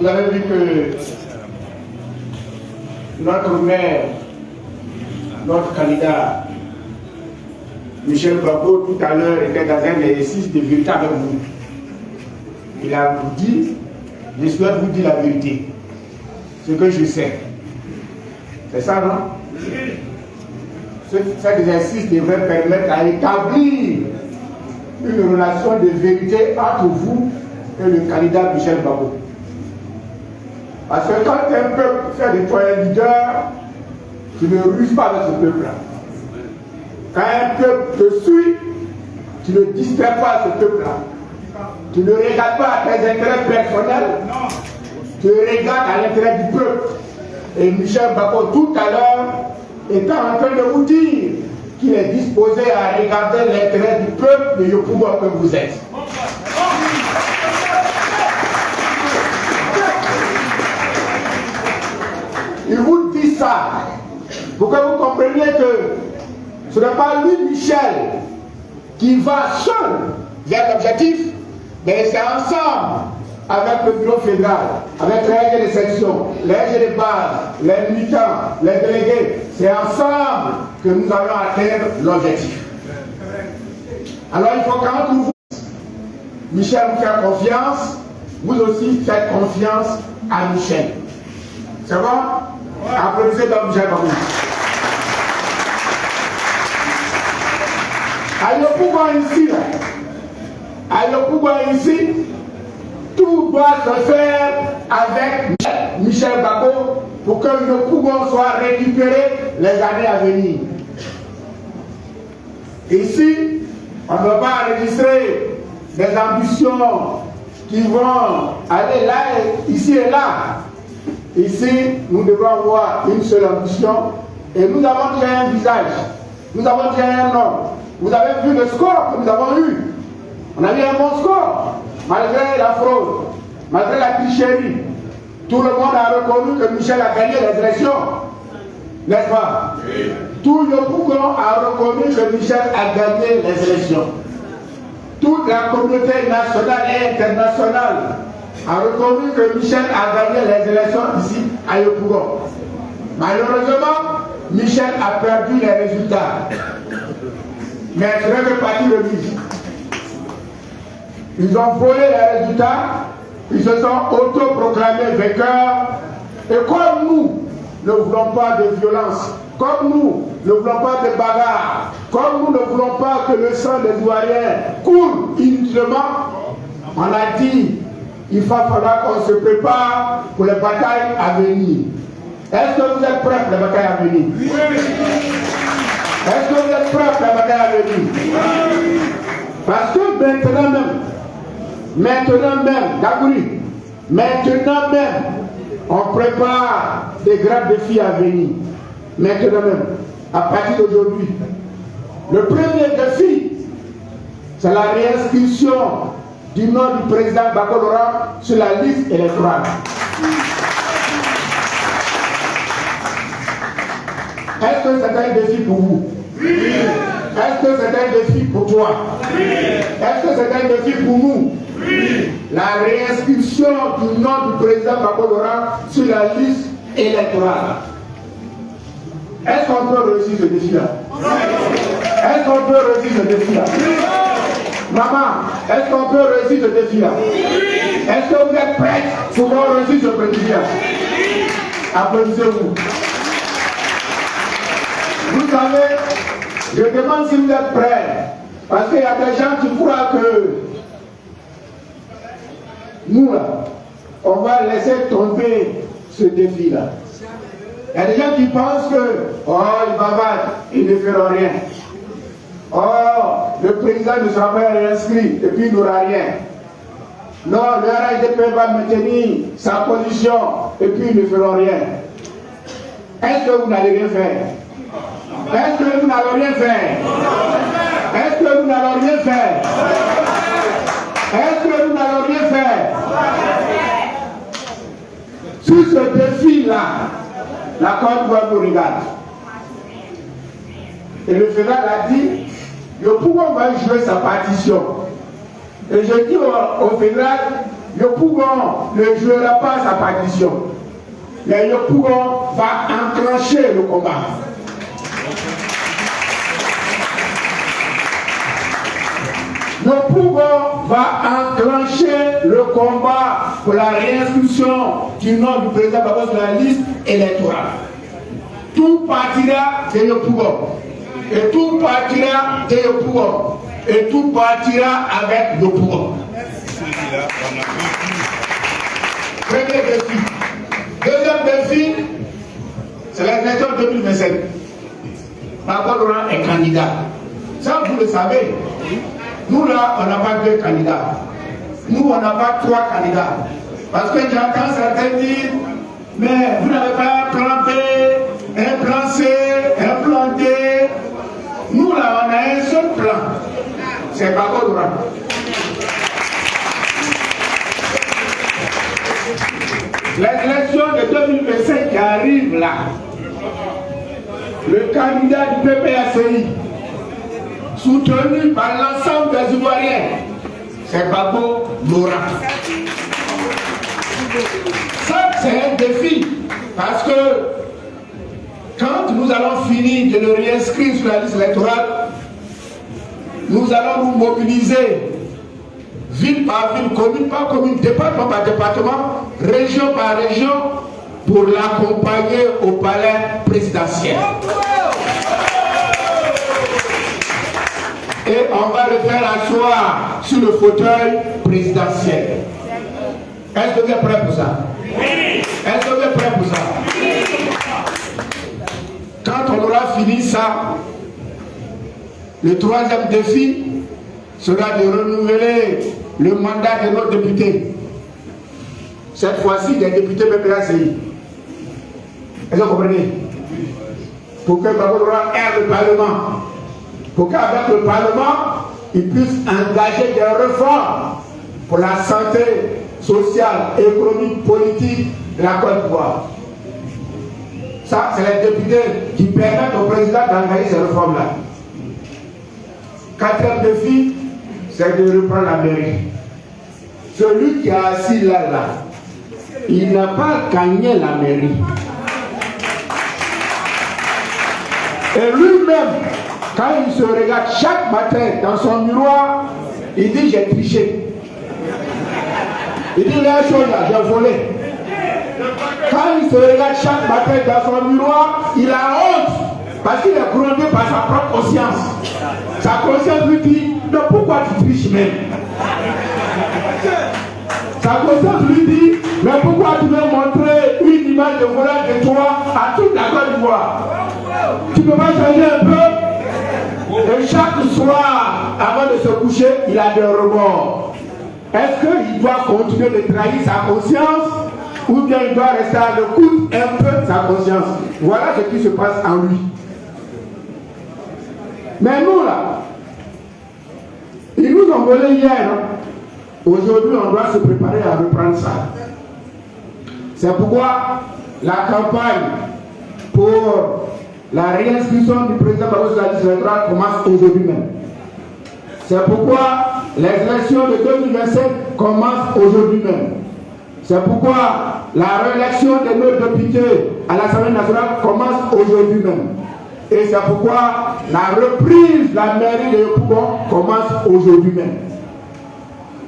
Vous avez vu que notre maire, notre candidat, Michel Bako, tout à l'heure, était dans un exercice de vérité avec vous. Il a vous dit, je souhaite vous dire la vérité, ce que je sais. C'est ça, non? Cet exercice devrait permettre à établir une relation de vérité entre vous et le candidat Michel Bako. Parce que quand un peuple fait de toi un leader, tu ne ruses pas avec ce peuple-là. Quand un peuple te suit, tu ne distrais pas ce peuple-là. Tu ne regardes pas à tes intérêts personnels, tu regardes à l'intérêt du peuple. Et Michel Bako, tout à l'heure, était en train de vous dire qu'il est disposé à regarder l'intérêt du peuple et le pouvoir que vous êtes. Il vous dit ça pour que vous compreniez que ce n'est pas lui, Michel, qui va seul vers l'objectif, mais c'est ensemble avec le bureau fédéral, avec les règles de section, les règles de base, les militants, les délégués. C'est ensemble que nous allons atteindre l'objectif. Alors il faut qu'entre vous, Michel vous fait confiance, vous aussi faites confiance à Michel. C'est bon? Applaudissez donc Michel Bako. À le pouvoir ici, à le pouvoir ici, tout doit se faire avec Michel Bako pour que le pouvoir soit récupéré les années à venir. Ici, on ne va pas enregistrer des ambitions qui vont aller là, ici et là. Ici, nous devons avoir une seule ambition et nous avons déjà un visage, nous avons déjà un nom. Vous avez vu le score que nous avons eu. On a eu un bon score, malgré la fraude, malgré la tricherie. Tout le monde a reconnu que Michel a gagné les élections, n'est-ce pas? Oui. Tout le Bougon a reconnu que Michel a gagné les élections. Toute la communauté nationale et internationale a reconnu que Michel a gagné les élections ici à Yopougon. Malheureusement, Michel a perdu les résultats. Mais ce n'est que partie de lui. Ils ont volé les résultats, ils se sont autoproclamés vainqueurs. Et comme nous ne voulons pas de violence, comme nous ne voulons pas de bagarre, comme nous ne voulons pas que le sang des Ivoiriens coule inutilement, on a dit il va falloir qu'on se prépare pour les batailles à venir. Est-ce que vous êtes prêts pour les batailles à venir? Oui. Est-ce que vous êtes prêts pour les batailles à venir? Oui. Parce que maintenant même, Dagouri, maintenant même, on prépare des grands défis à venir. Maintenant même, à partir d'aujourd'hui. Le premier défi, c'est la réinscription du nom du président Bako Laurent sur la liste électorale. Est-ce que c'est un défi pour vous? Oui. Est-ce que c'est un défi pour toi? Oui. Est-ce que c'est un défi pour nous? Oui. La réinscription du nom du président Bako Laurent sur la liste électorale. Est-ce qu'on peut réussir ce défi-là? Oui. Est-ce qu'on peut réussir ce défi-là? Oui. Maman, est-ce qu'on peut réussir ce défi-là? Oui. Est-ce que vous êtes prêts pour réussir ce défi-là? Oui. Applaudissez-vous. Vous savez, je demande si vous êtes prêts, parce qu'il y a des gens qui croient que nous, là, on va laisser tomber ce défi-là. Il y a des gens qui pensent que, oh, ils bavardent, ils ne feront rien. Oh, le président ne sera pas réinscrit et puis il n'aura rien. Non, le RHDP va maintenir sa position et puis ils ne feront rien. Est-ce que vous n'allez rien faire? Est-ce que vous n'allez rien faire? Est-ce que vous n'allez rien faire? Est-ce que vous n'allez rien faire? Sur ce défi-là, la Côte d'Ivoire vous regarde. Et le fédéral a dit, le pouvoir va jouer sa partition. Et je dis au fédéral, Yopougon ne jouera pas sa partition. Mais Yopougon va enclencher le combat. Yopougon va enclencher le combat pour la réinscription du nom du président Gbagbo sur la liste électorale. Tout partira de Yopougon. Et tout partira de Yopougon. Et tout partira avec Yopougon. Premier défi. Deuxième défi, c'est la élection 2027. Gbagbo est candidat. Ça, vous le savez. Nous, là, on n'a pas 2 candidats. Nous, on n'a pas 3 candidats. Parce que j'entends certains dire, mais vous n'avez pas un plan B, un plan C, un plan D. Nous, là, on a un seul plan. C'est Gbagbo. L'élection de 2025 qui arrive là, le candidat du PPACI, soutenu par l'ensemble des Ivoiriens, c'est Gbagbo Laurent. Ça, c'est un défi, parce que quand nous allons finir de le réinscrire sur la liste électorale, nous allons nous mobiliser ville par ville, commune par commune, département par département, région par région, pour l'accompagner au palais présidentiel. Et on va le faire asseoir sur le fauteuil présidentiel. Est-ce que vous êtes prêts pour ça? Oui. Est-ce que vous êtes prêts pour ça? Oui. Quand on aura fini ça, le 3e défi sera de renouveler le mandat de nos députés. Cette fois-ci, des députés PPACI. Est-ce que vous comprenez? Pour que Gbagbo ait le Parlement. Pour qu'avec le Parlement, il puisse engager des réformes pour la santé sociale, économique, politique de la Côte d'Ivoire. Ça, c'est les députés qui permettent au président d'engager ces réformes-là. 4e défi, c'est de reprendre la mairie. Celui qui est assis là, il n'a pas gagné la mairie. Et lui-même, quand il se regarde chaque matin dans son miroir, il dit j'ai triché. Il dit les choses là, j'ai volé. Quand il se regarde chaque matin dans son miroir, il a honte parce qu'il est grondé par sa propre conscience. Sa conscience lui dit mais pourquoi tu triches même? Sa conscience lui dit mais pourquoi tu veux montrer une image de volage de toi à toute la Côte d'Ivoire? Tu ne peux pas changer un peu? Et chaque soir, avant de se coucher, il a des remords. Est-ce qu'il doit continuer de trahir sa conscience ou bien il doit rester à l'écoute un peu de sa conscience? Voilà ce qui se passe en lui. Mais nous là, ils nous ont volé hier. Hein? Aujourd'hui, on doit se préparer à reprendre ça. C'est pourquoi la campagne pour la réinscription du président Gbagbo sur la liste électorale commence aujourd'hui même. C'est pourquoi les élections de 2025 commencent aujourd'hui même. C'est pourquoi la réélection de nos députés à l'Assemblée nationale commence aujourd'hui même. Et c'est pourquoi la reprise de la mairie de Yopougon commence aujourd'hui même.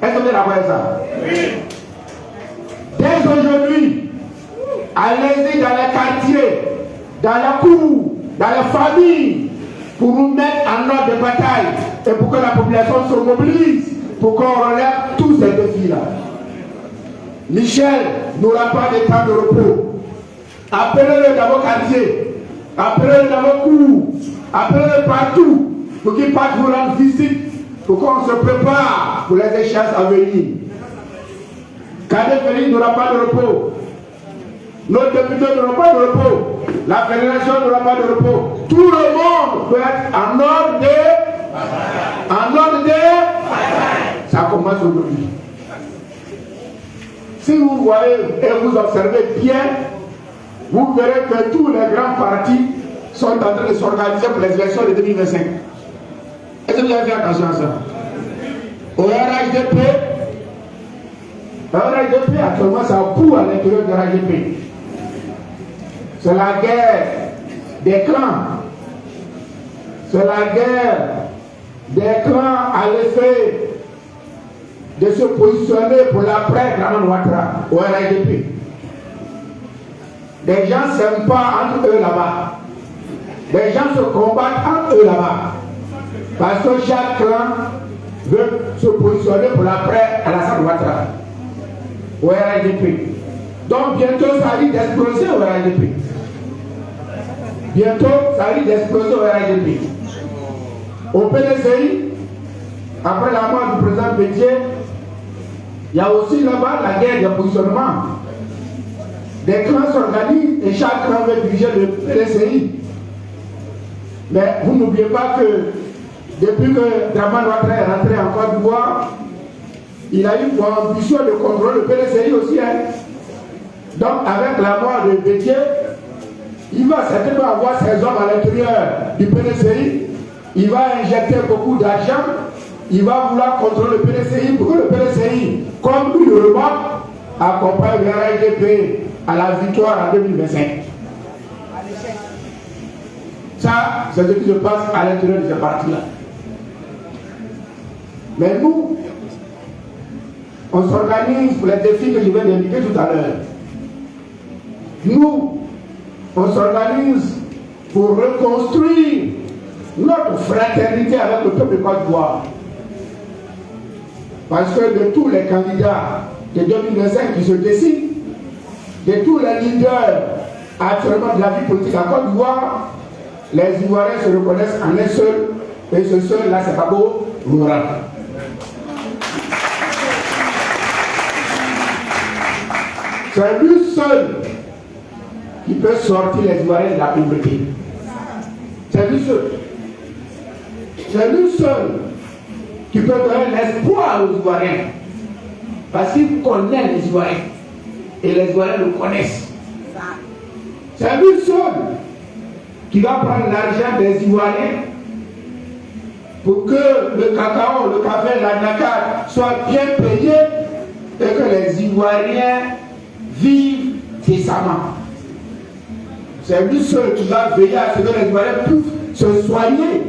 Est-ce que vous êtes d'accord avec ça? Oui. Dès aujourd'hui, allez-y dans les quartiers, dans la cour, dans les familles, pour nous mettre en ordre de bataille et pour que la population se mobilise, pour qu'on relève tous ces défis-là. Michel n'aura pas de temps de repos. Appelez-le dans vos quartiers, appelez-le dans vos cours, appelez-le partout, pour qu'il parte vous rendre visite, pour qu'on se prépare pour les échéances à venir. Cadet Félix n'aura pas de repos. Nos députés n'auront pas de repos. La fédération n'aura pas de repos. Tout le monde doit être en ordre de... En ordre de... Ça commence aujourd'hui. Si vous voyez et vous observez bien, vous verrez que tous les grands partis sont en train de s'organiser pour les élections de 2025. Est-ce que vous avez fait attention à ça? Au RHDP, RHDP, actuellement, ça boue à l'intérieur de RHDP. C'est la guerre des clans. C'est la guerre des clans à l'effet de se positionner pour l'après Draman Ouattara au RHDP. Des gens ne s'aiment pas entre eux là-bas. Des gens se combattent entre eux là-bas. Parce que chaque clan veut se positionner pour l'après Alassane Ouattara au RHDP. Donc bientôt ça risque d'exploser au RHDP. Bientôt ça risque d'exploser au RHDP. Au PDCI, après la mort du président Bédié, il y a aussi là-bas la guerre de positionnement. Des clans s'organisent et chaque clan veut diriger le PDCI. Mais vous n'oubliez pas que depuis que Draman Ouattara est rentré en Côte d'Ivoire, il a eu pour ambition de contrôler le PDCI aussi. Donc avec la mort de Bédié, il va certainement avoir ses hommes à l'intérieur du PDCI. Il va injecter beaucoup d'argent. Il va vouloir contrôler le PDCI pour que le PDCI, comme tout le monde, accompagne le RHDP à la victoire en 2025. Ça, c'est ce qui se passe à l'intérieur de ce parti-là. Mais nous, on s'organise pour les défis que je viens d'indiquer tout à l'heure. Nous, on s'organise pour reconstruire notre fraternité avec le peuple de Côte d'Ivoire. Parce que de tous les candidats de 2025 qui se décident, de tous les leaders actuellement de la vie politique à Côte d'Ivoire, les Ivoiriens se reconnaissent en un seul, et ce seul-là, c'est Gbagbo Laurent. C'est lui seul qui peut sortir les Ivoiriens de la pauvreté. C'est lui seul. C'est lui seul qui peut donner l'espoir aux Ivoiriens. Parce qu'il connaît les Ivoiriens. Et les Ivoiriens le connaissent. C'est lui seul qui va prendre l'argent des Ivoiriens pour que le cacao, le café, la nacade soient bien payés et que les Ivoiriens vivent décemment. C'est lui seul qui va veiller à ce que les Ivoiriens puissent se soigner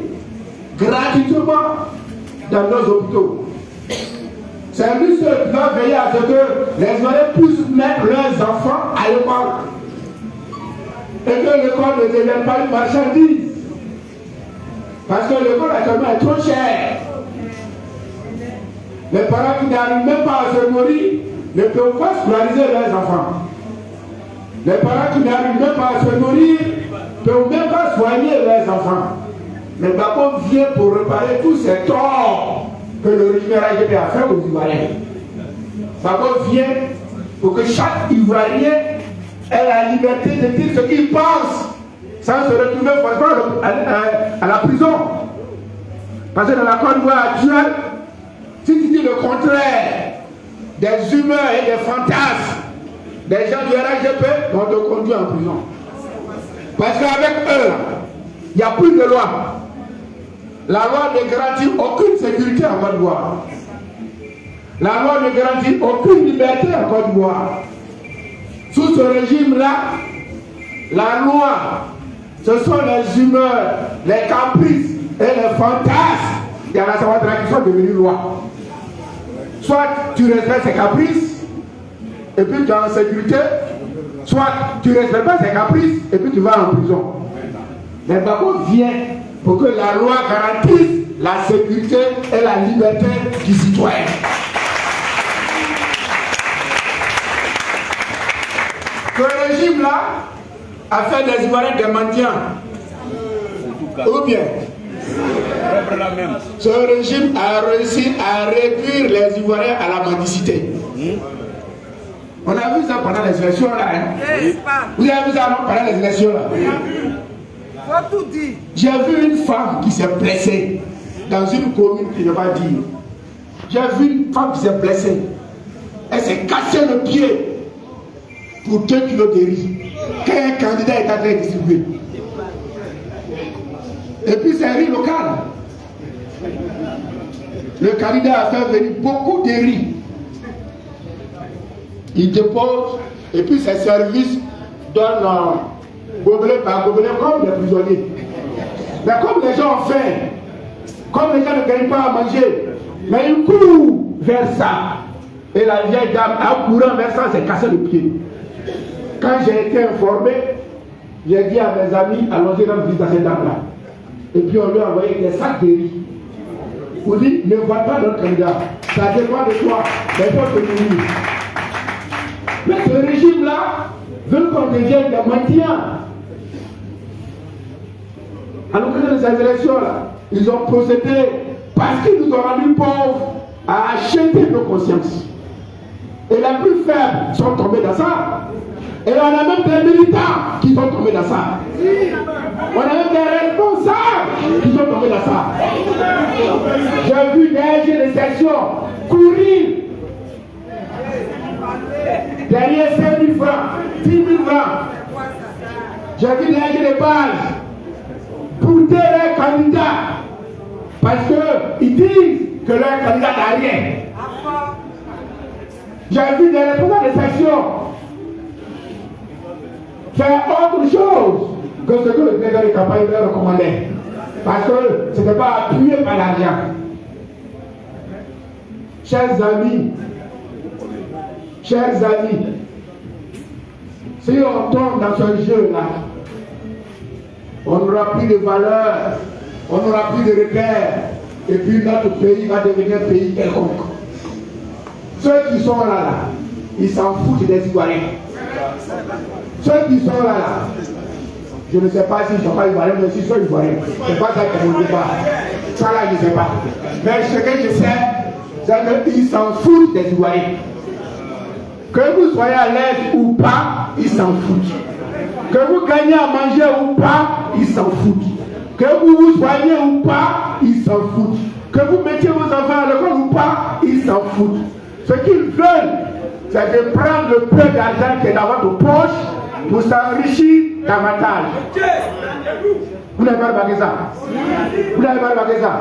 gratuitement dans nos hôpitaux. C'est lui seul qui va veiller à ce que les Ivoiriens puissent mettre leurs enfants à l'école. Et que l'école ne devienne pas une marchandise. Parce que l'école actuellement est trop chère. Les parents qui n'arrivent même pas à se nourrir ne peuvent pas scolariser leurs enfants. Les parents qui n'arrivent même pas à se nourrir ne peuvent même pas soigner leurs enfants. Mais Gbagbo vient pour réparer tous ces torts que le régime RHDP a fait aux Ivoiriens. Gbagbo vient pour que chaque Ivoirien ait la liberté de dire ce qu'il pense sans se retrouver à la prison. Parce que dans la Côte d'Ivoire actuelle, si tu dis le contraire des humeurs et des fantasmes des gens du RHDP, on te conduit en prison. Parce qu'avec eux, il n'y a plus de loi. La loi ne garantit aucune sécurité en Côte d'Ivoire. La loi ne garantit aucune liberté en Côte d'Ivoire. Sous ce régime-là, la loi, ce sont les humeurs, les caprices et les fantasmes d'Alassane Ouattara qui sont devenus loi. Soit tu respectes ses caprices, et puis tu es en sécurité, soit tu ne respectes pas ses caprices, et puis tu vas en prison. Mais Gbagbo vient pour que la loi garantisse la sécurité et la liberté du citoyen. Ce régime-là a fait des Ivoiriens des mendiants. Ou bien, ce régime a réussi à réduire les Ivoiriens à la mendicité. On a vu ça pendant les élections là. Vous avez vu ça pendant les élections là. Faut tout dire. J'ai vu une femme qui s'est blessée dans une commune qui ne va pas dire. J'ai vu une femme qui s'est blessée. Elle s'est cassée le pied pour 2 kilos de riz qu'un candidat est en train de distribuer. Et puis c'est un riz local. Le candidat a fait venir beaucoup de riz. Il dépose et puis ses services donnent gobelet par gobelet comme les prisonniers. Mais comme les gens ont faim, comme les gens ne gagnent pas à manger, mais ils courent vers ça. Et la vieille dame, en courant vers ça, s'est cassé le pied. Quand j'ai été informé, j'ai dit à mes amis, allons-y rendre visite à cette dame-là. Et puis on lui a envoyé des sacs de riz. On dit, ne vois pas notre candidat. Ça dépend de toi. Mais il faut te nourrir. Mais ce régime-là veut qu'on devienne des mendiants. Alors que dans ces élections-là, ils ont procédé parce qu'ils nous ont rendus pauvres à acheter nos consciences. Et les plus faibles sont tombés dans ça. Et on a même des militants qui sont tombés dans ça. On a même des responsables qui sont tombés dans ça. J'ai vu des agents de section courir derrière 5 000 francs, 10 000 francs. J'ai vu des agents de base porter leurs candidats parce qu'ils disent que leur candidat n'a rien. J'ai vu des responsables de section faire autre chose que ce que le directeur de campagne leur recommandait. Parce que ce n'était pas appuyé par l'argent. Chers amis, si on tombe dans ce jeu-là, on n'aura plus de valeur, on n'aura plus de repères, et puis notre pays va devenir un pays quelconque. Ceux qui sont là, ils s'en foutent des Ivoiriens. Ceux qui sont là, je ne sais pas s'ils ne sont pas Ivoiriens, mais s'ils sont Ivoiriens. C'est pas ça qu'on ne dit pas. Ça là, je ne sais pas. Mais ce que je sais, c'est qu'ils s'en foutent des Ivoiriens. Que vous soyez à l'aise ou pas, ils s'en foutent. Que vous gagnez à manger ou pas, ils s'en foutent. Que vous vous soignez ou pas, ils s'en foutent. Que vous mettiez vos enfants à l'école ou pas, ils s'en foutent. Ce qu'ils veulent, c'est de prendre le peu d'argent qui est dans votre poche pour s'enrichir davantage. Vous n'avez pas remarqué ça? Vous n'avez pas remarqué ça?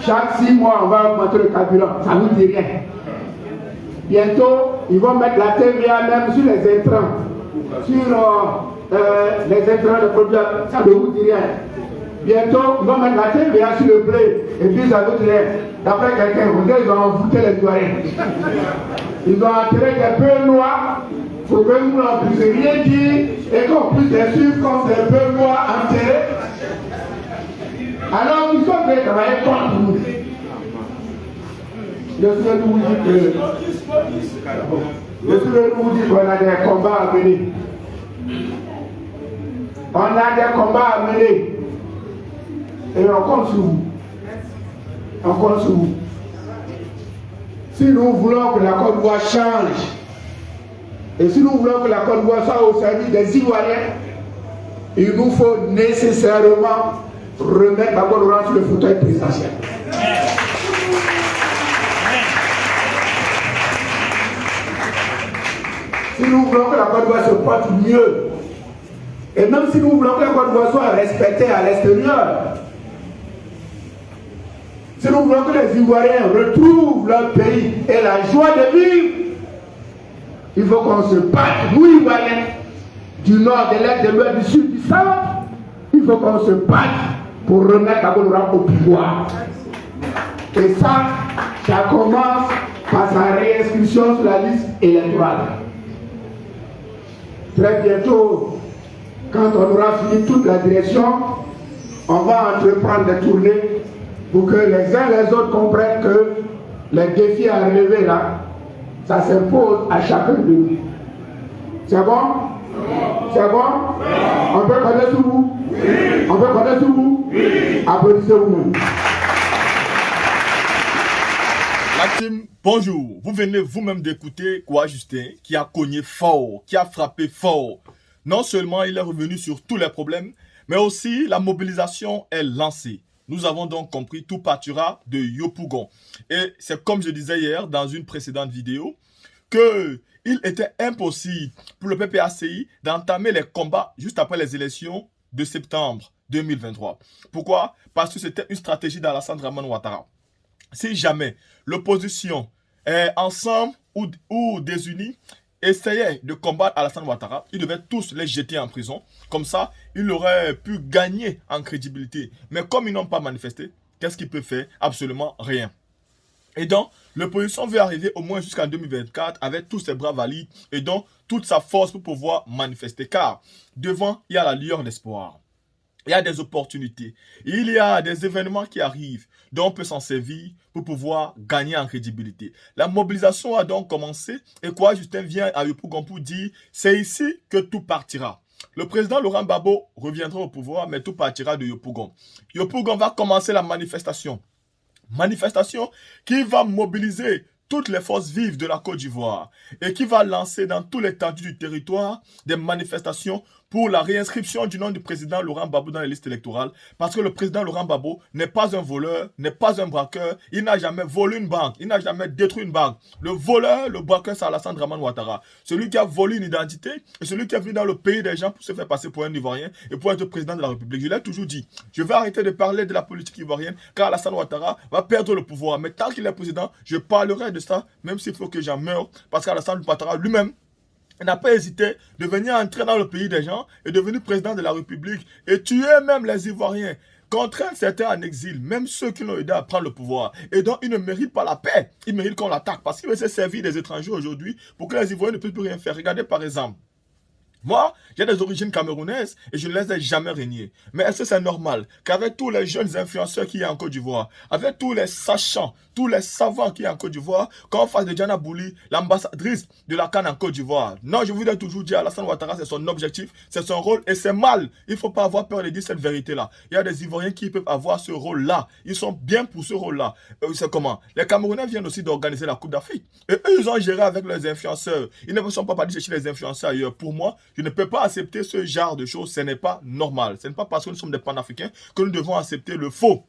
Chaque 6 mois, on va augmenter le carburant. Ça ne vous dit rien. Bientôt, ils vont mettre la TVA même sur les intrants. Sur les intrants de produits. Ça ne vous dit rien. Bientôt, ils vont mettre la TVA sur le blé. Et puis, ça ne vous dit rien. D'après quelqu'un, ils ont envoûté les Ivoiriens. Ils ont enterré des bœufs noirs pour que nous n'en puissions rien dire et qu'on puisse les suivre comme des bœufs noirs enterrés. Alors qu'ils sont prêts à travailler contre nous. Je souhaite vous dire qu'on a des combats à mener. On a des combats à mener. Et on compte sur vous. On compte sur vous. Si nous voulons que la Côte d'Ivoire change, et si nous voulons que la Côte d'Ivoire soit au service des Ivoiriens, il nous faut nécessairement remettre la Côte d'Ivoire sur le fauteuil présidentiel. Si nous voulons que la Côte d'Ivoire se porte mieux, et même si nous voulons que la Côte d'Ivoire soit respectée à l'extérieur, si nous voulons que les Ivoiriens retrouvent leur pays et la joie de vivre, il faut qu'on se batte, nous Ivoiriens, du nord, de l'est, de l'ouest, du sud, du centre, il faut qu'on se batte pour remettre la Côte d'Ivoire au pouvoir. Et ça commence par sa réinscription sur la liste électorale. Très bientôt, quand on aura fini toute la direction, on va entreprendre des tournées pour que les uns et les autres comprennent que les défis à relever là, ça s'impose à chacun de nous. C'est bon? C'est bon? On peut compter sur vous? On peut compter sur vous? Applaudissez vous-même. La team, bonjour. Vous venez vous-même d'écouter Kouwa Justin qui a cogné fort, qui a frappé fort. Non seulement il est revenu sur tous les problèmes, mais aussi la mobilisation est lancée. Nous avons donc compris, tout partira de Yopougon. Et c'est comme je disais hier dans une précédente vidéo, qu'il était impossible pour le PPACI d'entamer les combats juste après les élections de septembre 2023. Pourquoi? Parce que c'était une stratégie d'Alassane Dramane Ouattara. Si jamais l'opposition est ensemble ou des unis essayaient de combattre Alassane Ouattara, ils devaient tous les jeter en prison. Comme ça, il aurait pu gagner en crédibilité. Mais comme ils n'ont pas manifesté, qu'est-ce qu'il peut faire? Absolument rien. Et donc, l'opposition veut arriver au moins jusqu'en 2024 avec tous ses bras valides et donc toute sa force pour pouvoir manifester. Car devant, il y a la lueur d'espoir. Il y a des opportunités. Il y a des événements qui arrivent dont on peut s'en servir pour pouvoir gagner en crédibilité. La mobilisation a donc commencé et quoi, Justin vient à Yopougon pour dire c'est ici que tout partira. Le président Laurent Gbagbo reviendra au pouvoir, mais tout partira de Yopougon. Yopougon va commencer la manifestation. Manifestation qui va mobiliser toutes les forces vives de la Côte d'Ivoire et qui va lancer dans tout l'étendue du territoire des manifestations pour la réinscription du nom du président Laurent Gbagbo dans les listes électorales parce que le président Laurent Gbagbo n'est pas un voleur, n'est pas un braqueur, il n'a jamais volé une banque, il n'a jamais détruit une banque. Le voleur, le braqueur, c'est Alassane Dramane Ouattara. Celui qui a volé une identité et celui qui est venu dans le pays des gens pour se faire passer pour un Ivoirien et pour être président de la République. Je l'ai toujours dit, je vais arrêter de parler de la politique ivoirienne car Alassane Ouattara va perdre le pouvoir. Mais tant qu'il est président, je parlerai de ça, même s'il faut que j'en meure, parce qu'Alassane Ouattara lui-même n'a pas hésité de venir entrer dans le pays des gens et devenir président de la République et tuer même les Ivoiriens, contraindre certains en exil, même ceux qui l'ont aidé à prendre le pouvoir. Et donc, il ne mérite pas la paix, il mérite qu'on l'attaque parce qu'il veut se servir des étrangers aujourd'hui pour que les Ivoiriens ne puissent plus rien faire. Regardez par exemple. Moi, j'ai des origines camerounaises et je ne les ai jamais reniées. Mais est-ce que c'est normal qu'avec tous les jeunes influenceurs qu'il y a en Côte d'Ivoire, avec tous les sachants, tous les savants qu'il y a en Côte d'Ivoire, qu'on fasse de Diana Bouli l'ambassadrice de la CAN en Côte d'Ivoire? Non, je vous ai toujours dit, Alassane Ouattara, c'est son objectif, c'est son rôle et c'est mal. Il ne faut pas avoir peur de dire cette vérité-là. Il y a des Ivoiriens qui peuvent avoir ce rôle-là. Ils sont bien pour ce rôle-là. C'est comment? Les Camerounais viennent aussi d'organiser la Coupe d'Afrique. Et eux, ils ont géré avec leurs influenceurs. Ils ne sont pas partis chercher les influenceurs ailleurs. Pour moi, je ne peux pas accepter ce genre de choses, ce n'est pas normal. Ce n'est pas parce que nous sommes des panafricains que nous devons accepter le faux.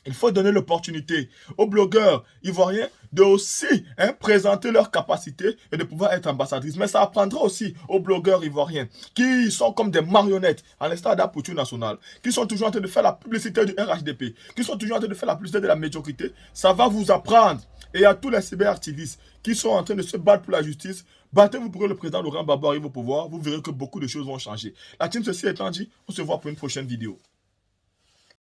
Il faut donner l'opportunité aux blogueurs ivoiriens de aussi présenter leurs capacités et de pouvoir être ambassadrices. Mais ça apprendra aussi aux blogueurs ivoiriens qui sont comme des marionnettes, à l'instar d'Apouture National, qui sont toujours en train de faire la publicité du RHDP, qui sont toujours en train de faire la publicité de la médiocrité. Ça va vous apprendre. Et à tous les cyberactivistes qui sont en train de se battre pour la justice, battez-vous pour que le président Laurent Gbagbo arrive au pouvoir. Vous verrez que beaucoup de choses vont changer. La team, ceci étant dit, on se voit pour une prochaine vidéo.